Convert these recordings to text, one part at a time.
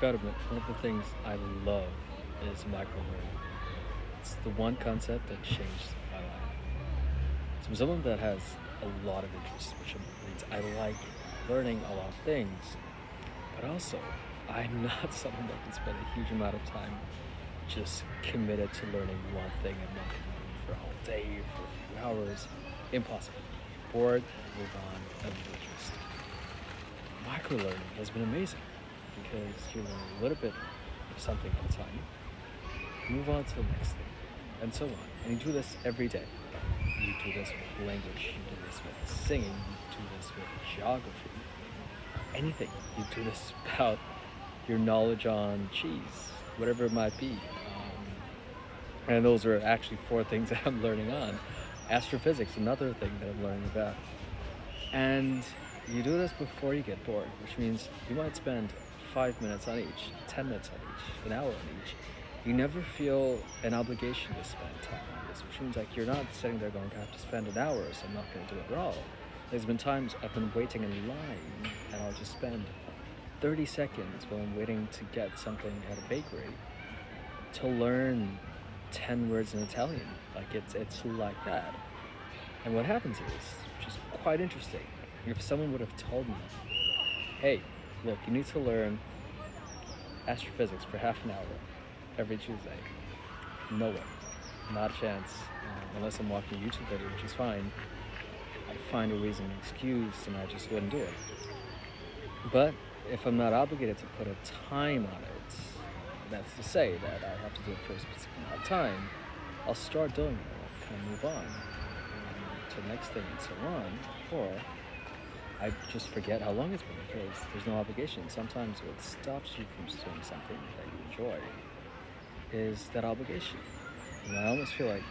Gotta admit, one of the things I love is microlearning. It's the one concept that changed my life. So I'm someone that has a lot of interests, which means I like learning a lot of things, but also I'm not someone that can spend a huge amount of time just committed to learning one thing and not learning for a whole day, for a few hours. Impossible. Bored, move on, and interest. Microlearning has been amazing because you learn a little bit of something at a time, move on to the next thing, and so on. And you do this every day. You do this with language, you do this with singing, you do this with geography, anything. You do this about your knowledge on cheese, whatever it might be. And those are actually four things that I'm learning on. Astrophysics, another thing that I'm learning about. And you do this before you get bored, which means you might spend 5 minutes on each, 10 minutes on each, an hour on each. You never feel an obligation to spend time on this, which means like you're not sitting there going, I have to spend an hour, so I'm not going to do it at all. There's been times I've been waiting in line and I'll just spend 30 seconds while I'm waiting to get something at a bakery to learn 10 words in Italian. Like it's like that. And what happens is, which is quite interesting, if someone would have told me, hey, look, you need to learn astrophysics for half an hour every Tuesday. No way. Not a chance. Unless I'm watching a YouTube video, which is fine. I find a reason, an excuse, and I just wouldn't do it. But if I'm not obligated to put a time on it, that's to say that I have to do it for a specific amount of time, I'll start doing it. I'll kind of move on to the next thing and so on. Or I just forget how long it's been because there's no obligation. Sometimes what stops you from just doing something that you enjoy is that obligation. And I almost feel like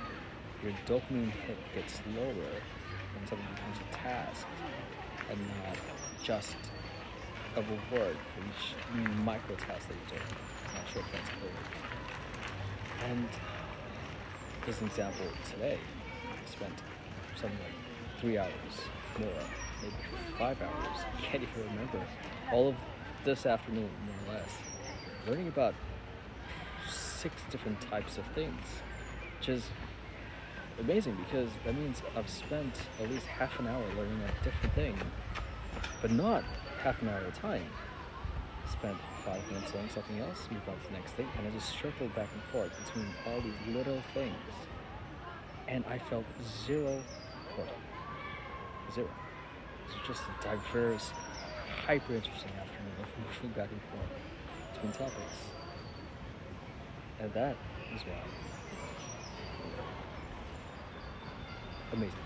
your dopamine hit gets lower when something becomes a task and not just a reward for each micro task that you do. I'm not sure if that's clear. And as an example, today I spent something like 3 hours more, maybe 5 hours, I can't even remember, all of this afternoon, more or less, learning about 6 different types of things, which is amazing because that means I've spent at least half an hour learning a different thing, but not half an hour at a time. I spent 5 minutes learning something else, move on to the next thing, and I just circled back and forth between all these little things, and I felt zero boredom. Zero. It's just a diverse, hyper interesting afternoon of moving back and forth between topics. And that is why amazing.